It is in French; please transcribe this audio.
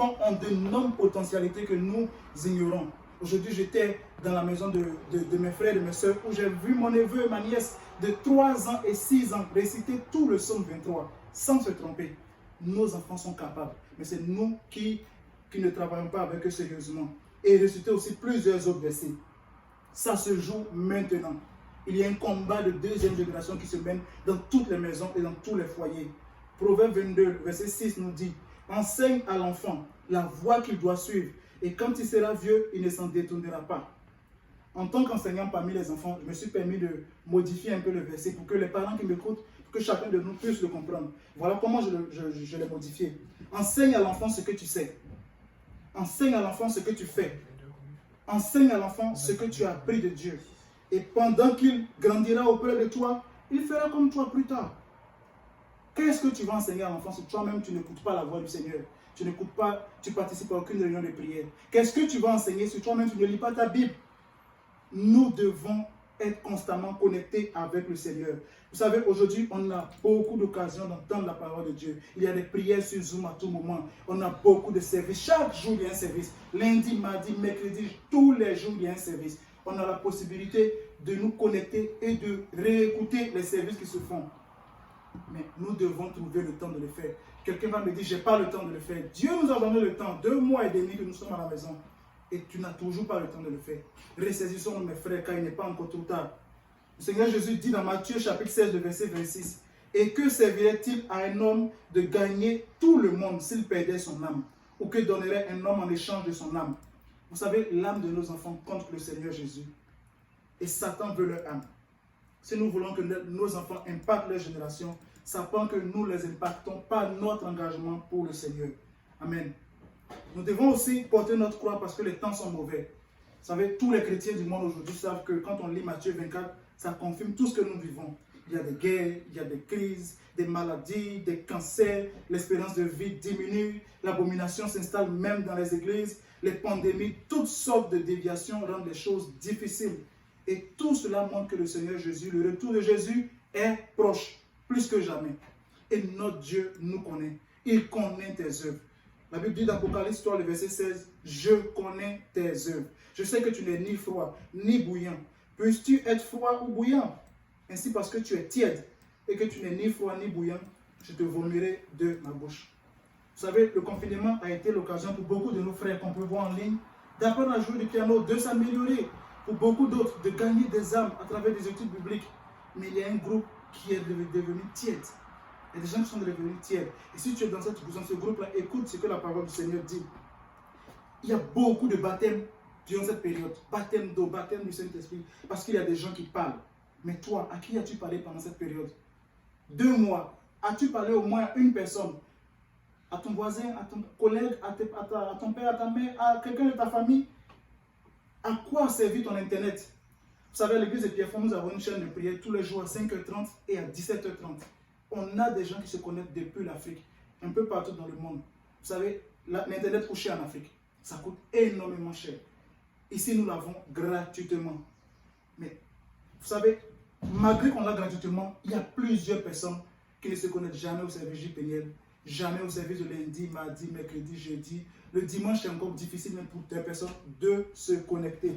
ont d'énormes potentialités que nous ignorons. Aujourd'hui, j'étais dans la maison de mes frères et de mes soeurs où j'ai vu mon neveu et ma nièce de 3 ans et 6 ans réciter tout le psaume 23 sans se tromper. Nos enfants sont capables, mais c'est nous qui ne travaillons pas avec eux sérieusement. Et réciter aussi plusieurs autres versets. Ça se joue maintenant. Il y a un combat de deuxième génération qui se mène dans toutes les maisons et dans tous les foyers. Proverbe 22, verset 6 nous dit: enseigne à l'enfant la voie qu'il doit suivre, et quand il sera vieux, il ne s'en détournera pas. En tant qu'enseignant parmi les enfants, je me suis permis de modifier un peu le verset pour que les parents qui m'écoutent, pour que chacun de nous puisse le comprendre. Voilà comment je l'ai modifié. Enseigne à l'enfant ce que tu sais. Enseigne à l'enfant ce que tu fais. Enseigne à l'enfant ce que tu as appris de Dieu. Et pendant qu'il grandira auprès de toi, il fera comme toi plus tard. Qu'est-ce que tu vas enseigner à l'enfant si toi-même tu n'écoutes pas la voix du Seigneur? Tu n'écoutes pas, tu ne participes à aucune réunion de prière. Qu'est-ce que tu vas enseigner si toi-même tu ne lis pas ta Bible? Nous devons être constamment connectés avec le Seigneur. Vous savez, aujourd'hui, on a beaucoup d'occasions d'entendre la parole de Dieu. Il y a des prières sur Zoom à tout moment. On a beaucoup de services. Chaque jour, il y a un service. Lundi, mardi, mercredi, tous les jours, il y a un service. On a la possibilité de nous connecter et de réécouter les services qui se font. Mais nous devons trouver le temps de le faire. Quelqu'un va me dire, je n'ai pas le temps de le faire. Dieu nous a donné le temps, 2 mois et demi que nous sommes à la maison. Et tu n'as toujours pas le temps de le faire. Ressaisissons mes frères, car il n'est pas encore trop tard. Le Seigneur Jésus dit dans Matthieu chapitre 16, verset 26, « Et que servirait-il à un homme de gagner tout le monde s'il perdait son âme? Ou que donnerait un homme en échange de son âme? » Vous savez, l'âme de nos enfants contre le Seigneur Jésus. Et Satan veut leur âme. Si nous voulons que nos enfants impactent leur génération, ça prend que nous les impactons par notre engagement pour le Seigneur. Amen. Nous devons aussi porter notre croix parce que les temps sont mauvais. Vous savez, tous les chrétiens du monde aujourd'hui savent que quand on lit Matthieu 24, ça confirme tout ce que nous vivons. Il y a des guerres, il y a des crises, des maladies, des cancers, l'espérance de vie diminue, l'abomination s'installe même dans les églises, les pandémies, toutes sortes de déviations rendent les choses difficiles. Et tout cela montre que le Seigneur Jésus, le retour de Jésus est proche, plus que jamais. Et notre Dieu nous connaît. Il connaît tes œuvres. La Bible dit dans Apocalypse 3, le verset 16, « Je connais tes œuvres. Je sais que tu n'es ni froid, ni bouillant. Puisses-tu être froid ou bouillant? Ainsi parce que tu es tiède et que tu n'es ni froid ni bouillant, je te vomirai de ma bouche. » Vous savez, le confinement a été l'occasion pour beaucoup de nos frères qu'on peut voir en ligne d'apprendre à jouer du piano, de s'améliorer. Pour beaucoup d'autres, de gagner des âmes à travers des études bibliques. Mais il y a un groupe qui est devenu tiède. Il y a des gens qui sont devenus tièdes. Et si tu es dans ce groupe-là, écoute ce que la parole du Seigneur dit. Il y a beaucoup de baptêmes durant cette période. Baptême d'eau, baptême du Saint-Esprit. Parce qu'il y a des gens qui parlent. Mais toi, à qui as-tu parlé pendant cette période? 2 mois. As-tu parlé au moins à une personne? À ton voisin, à ton collègue, à ton père, à ta mère, à quelqu'un de ta famille? À quoi a servi ton Internet? Vous savez, à l'église de Pierrefonds, nous avons une chaîne de prière tous les jours à 5h30 et à 17h30. On a des gens qui se connectent depuis l'Afrique, un peu partout dans le monde. Vous savez, l'Internet coûte cher en Afrique. Ça coûte énormément cher. Ici, nous l'avons gratuitement. Mais, vous savez, malgré qu'on l'a gratuitement, il y a plusieurs personnes qui ne se connectent jamais au service JPNL, jamais au service de lundi, mardi, mercredi, jeudi. Le dimanche, c'est encore difficile même pour des personnes de se connecter.